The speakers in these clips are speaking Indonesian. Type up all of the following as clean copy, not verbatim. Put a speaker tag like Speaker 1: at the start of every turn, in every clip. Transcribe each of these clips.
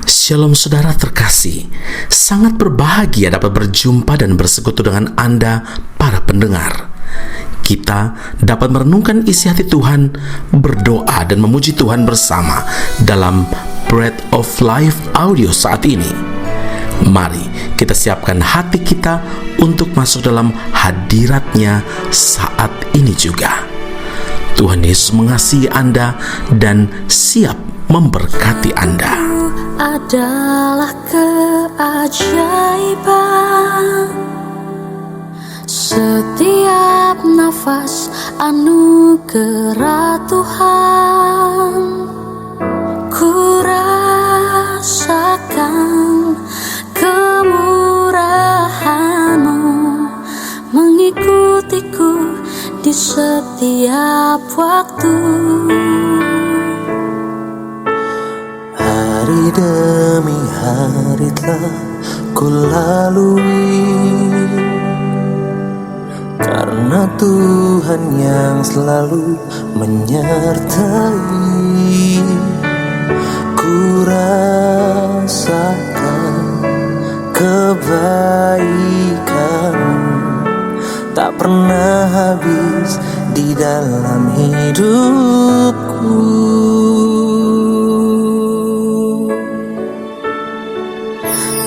Speaker 1: Shalom saudara terkasih, sangat berbahagia dapat berjumpa dan bersekutu dengan Anda para pendengar. Kita dapat merenungkan isi hati Tuhan, berdoa dan memuji Tuhan bersama dalam Bread of Life audio saat ini. Mari kita siapkan hati kita untuk masuk dalam hadirat-Nya saat ini juga. Tuhan Yesus mengasihi Anda dan siap memberkati Anda.
Speaker 2: Adalah keajaiban, setiap nafas anugerah Tuhan. Ku rasakan kemurahan-Mu mengikutiku di setiap waktu.
Speaker 3: Hari demi hari telah ku lalui, karena Tuhan yang selalu menyertai. Ku rasakan kebaikan-Mu tak pernah habis di dalam hidupku.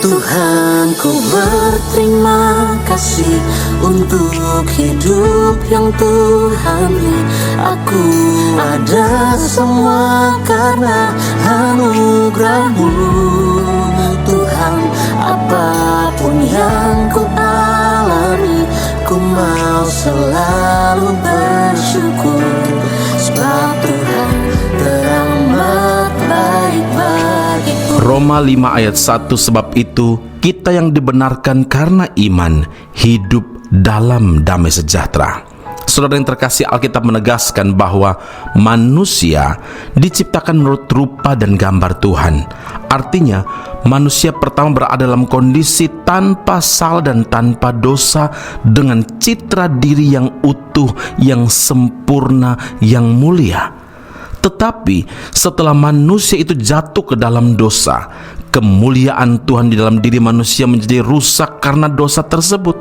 Speaker 3: Tuhan, ku berterima kasih untuk hidup yang Tuhan beri. Aku ada semua karena anugerah-Mu. Tuhan, apapun yang ku alami, ku mau selalu bersyukur, sebab Tuhan teramat baik bagiku.
Speaker 1: Roma 5 ayat 1, sebab itu kita yang dibenarkan karena iman hidup dalam damai sejahtera. Saudara yang terkasih, Alkitab menegaskan bahwa manusia diciptakan menurut rupa dan gambar Tuhan. Artinya, manusia pertama berada dalam kondisi tanpa salah dan tanpa dosa, dengan citra diri yang utuh, yang sempurna, yang mulia. Tetapi setelah manusia itu jatuh ke dalam dosa, kemuliaan Tuhan di dalam diri manusia menjadi rusak karena dosa tersebut.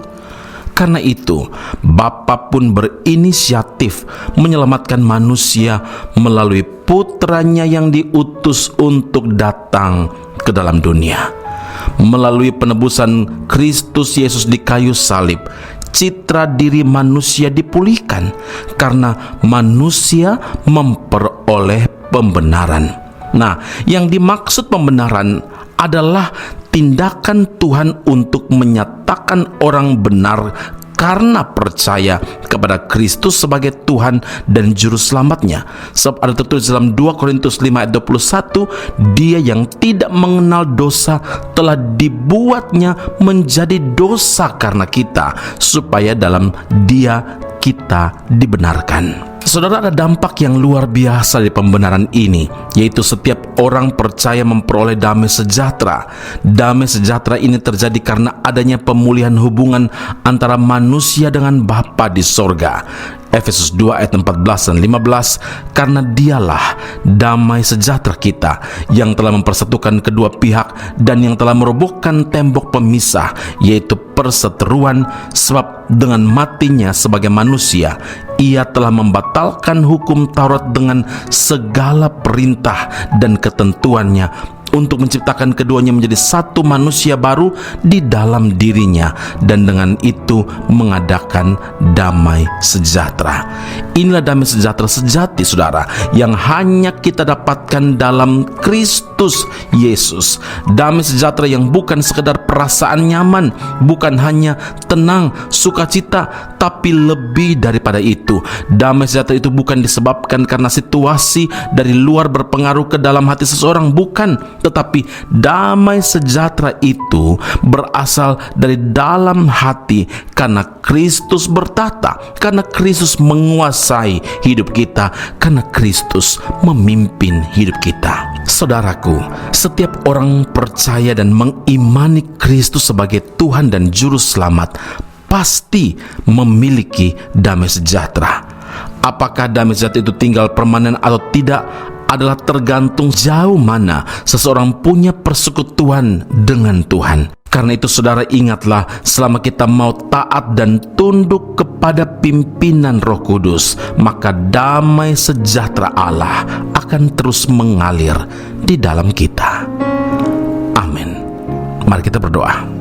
Speaker 1: Karena itu, Bapa pun berinisiatif menyelamatkan manusia melalui putranya yang diutus untuk datang ke dalam dunia. Melalui penebusan Kristus Yesus di kayu salib, citra diri manusia dipulihkan karena manusia memperoleh pembenaran. Nah, yang dimaksud pembenaran adalah tindakan Tuhan untuk menyatakan orang benar karena percaya kepada Kristus sebagai Tuhan dan Juru Selamatnya. Sebab ada tertulis dalam 2 Korintus 5 ayat 21, Dia yang tidak mengenal dosa telah dibuatnya menjadi dosa karena kita, supaya dalam Dia kita dibenarkan. Saudara, ada dampak yang luar biasa dari pembenaran ini, yaitu setiap orang percaya memperoleh damai sejahtera. Damai sejahtera ini terjadi karena adanya pemulihan hubungan antara manusia dengan Bapa di sorga. Efesus 2 ayat 14 dan 15, karena Dialah damai sejahtera kita, yang telah mempersatukan kedua pihak dan yang telah merobohkan tembok pemisah, yaitu perseteruan, sebab dengan matinya sebagai manusia Ia telah membatalkan hukum Taurat dengan segala perintah dan ketentuannya, untuk menciptakan keduanya menjadi satu manusia baru di dalam dirinya, dan dengan itu mengadakan damai sejahtera. Inilah damai sejahtera sejati, saudara, yang hanya kita dapatkan dalam Kristus Yesus. Damai sejahtera yang bukan sekedar perasaan nyaman, bukan hanya tenang, sukacita, tapi lebih daripada itu. Damai sejahtera itu bukan disebabkan karena situasi dari luar berpengaruh ke dalam hati seseorang, bukan. Tetapi damai sejahtera itu berasal dari dalam hati, karena Kristus bertata, karena Kristus menguasai hidup kita, karena Kristus memimpin hidup kita. Saudaraku, setiap orang percaya dan mengimani Kristus sebagai Tuhan dan Juru Selamat pasti memiliki damai sejahtera. Apakah damai sejahtera itu tinggal permanen atau tidak? adalah tergantung jauh mana seseorang punya persekutuan dengan Tuhan. Karena itu saudara, ingatlah, selama kita mau taat dan tunduk kepada pimpinan Roh Kudus, maka damai sejahtera Allah akan terus mengalir di dalam kita. Amin. Mari kita berdoa.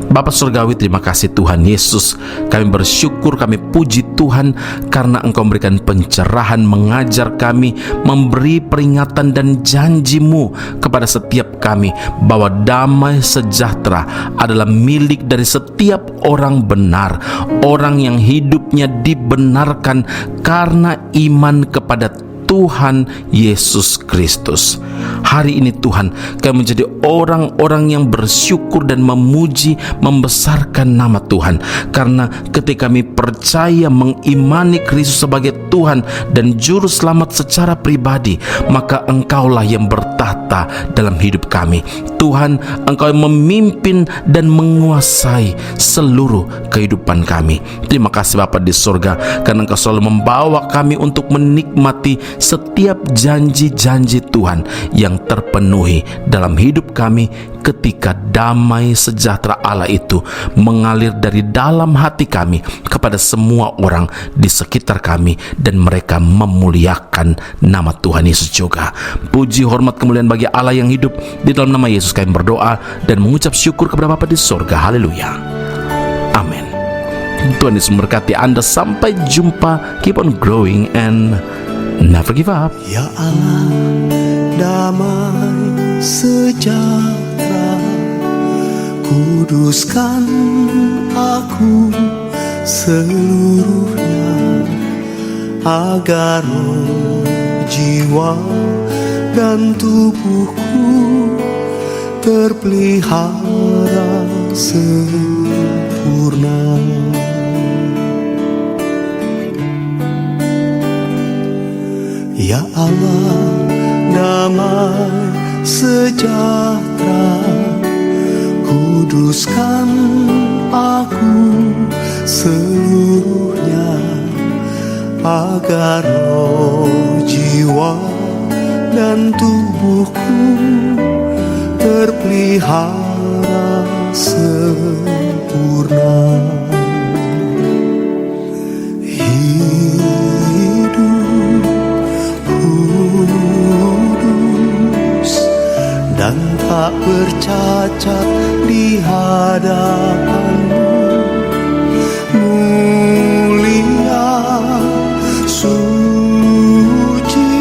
Speaker 1: Bapa Surgawi, terima kasih Tuhan Yesus. Kami bersyukur, kami puji Tuhan karena Engkau memberikan pencerahan, mengajar kami, memberi peringatan dan janji-Mu kepada setiap kami bahwa damai sejahtera adalah milik dari setiap orang benar, orang yang hidupnya dibenarkan karena iman kepada Tuhan Yesus Kristus. Hari ini Tuhan, kami menjadi orang-orang yang bersyukur dan memuji, membesarkan nama Tuhan. Karena ketika kami percaya mengimani Kristus sebagai Tuhan dan Juru Selamat secara pribadi, maka Engkaulah yang bertahta dalam hidup kami. Tuhan, Engkau yang memimpin dan menguasai seluruh kehidupan kami. Terima kasih Bapa di surga, karena Engkau selalu membawa kami untuk menikmati setiap janji-janji Tuhan yang terpenuhi dalam hidup kami ketika damai sejahtera Allah itu mengalir dari dalam hati kami kepada semua orang di sekitar kami dan mereka memuliakan nama Tuhan Yesus juga. Puji, hormat, kemuliaan bagi Allah yang hidup. Di dalam nama Yesus kami berdoa dan mengucap syukur kepada Bapa di surga. Haleluya. Amin. Tuhan Yesus memberkati Anda. Sampai jumpa. Keep on growing and never give up.
Speaker 3: Ya Allah, damai sejahtera, kuduskan aku seluruhnya, agar roh, jiwa, dan tubuhku terpelihara sempurna. Ya Allah, damai sejahtera, kuduskan aku seluruhnya, agar roh, jiwa, dan tubuhku terpelihara sempurna. Dan tak bercacat di hadapan-Mu, mulia, suci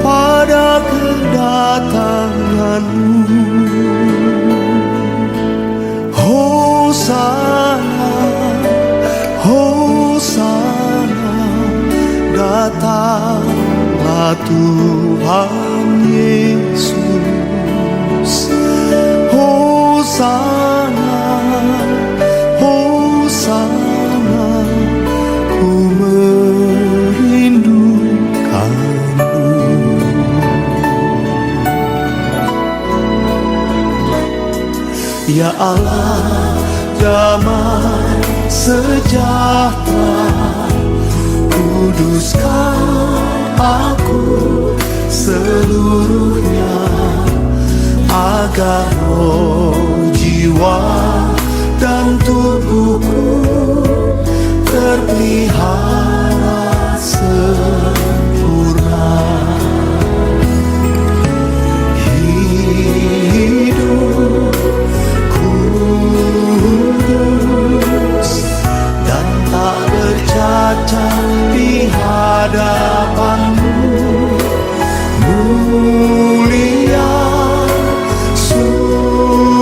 Speaker 3: pada kedatangan-Mu. Hosana, Hosana, datanglah Tuhan Yesus. Hosana, Hosana, ku merindukan-Mu. Ya Allah, damai sejahtera, kuduskan aku seluruhnya, agar roh, jiwa, dan tubuhku terpelihara sempurna. Hidup kudus dan tak bercacat di hadapan-Mu, mulia, suci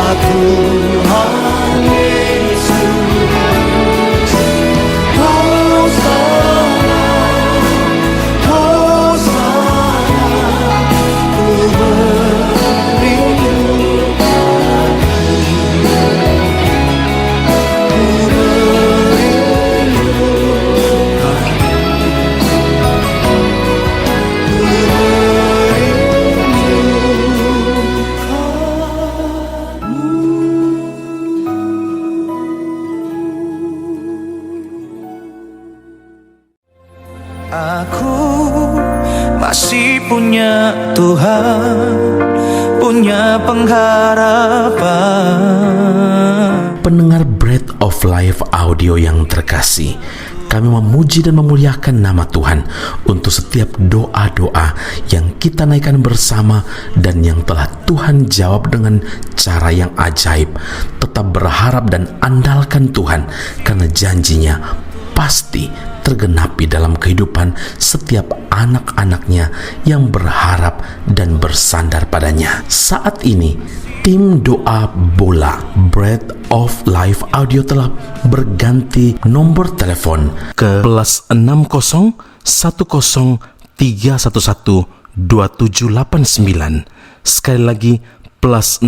Speaker 3: Tuhan Yesus. Hosana, Hosana, ku merindukan, ku merindukan, ku Aku masih punya Tuhan, punya pengharapan.
Speaker 1: Pendengar Bread of Life audio yang terkasih, kami memuji dan memuliakan nama Tuhan untuk setiap doa-doa yang kita naikkan bersama dan yang telah Tuhan jawab dengan cara yang ajaib. Tetap berharap dan andalkan Tuhan, karena janjinya pasti tergenapi dalam kehidupan setiap anak-anaknya yang berharap dan bersandar padanya. Saat ini, tim doa bola Bread of Life audio telah berganti nomor telepon ke +60 10 311 2789. Sekali lagi, +60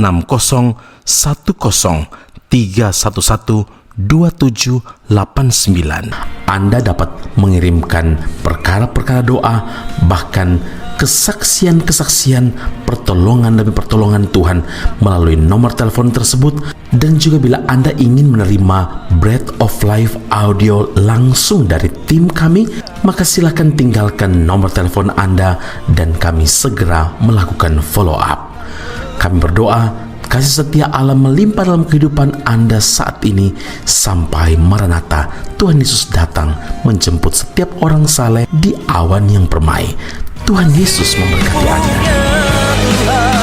Speaker 1: 10 311 2789. Anda dapat mengirimkan perkara-perkara doa, bahkan kesaksian-kesaksian, pertolongan demi pertolongan Tuhan melalui nomor telepon tersebut. Dan juga bila Anda ingin menerima Bread of Life audio langsung dari tim kami, maka silakan tinggalkan nomor telepon Anda dan kami segera melakukan follow up. Kami berdoa kasih setia Allah melimpah dalam kehidupan Anda saat ini sampai Maranatha, Tuhan Yesus datang menjemput setiap orang saleh di awan yang permai. Tuhan Yesus memberkati Anda.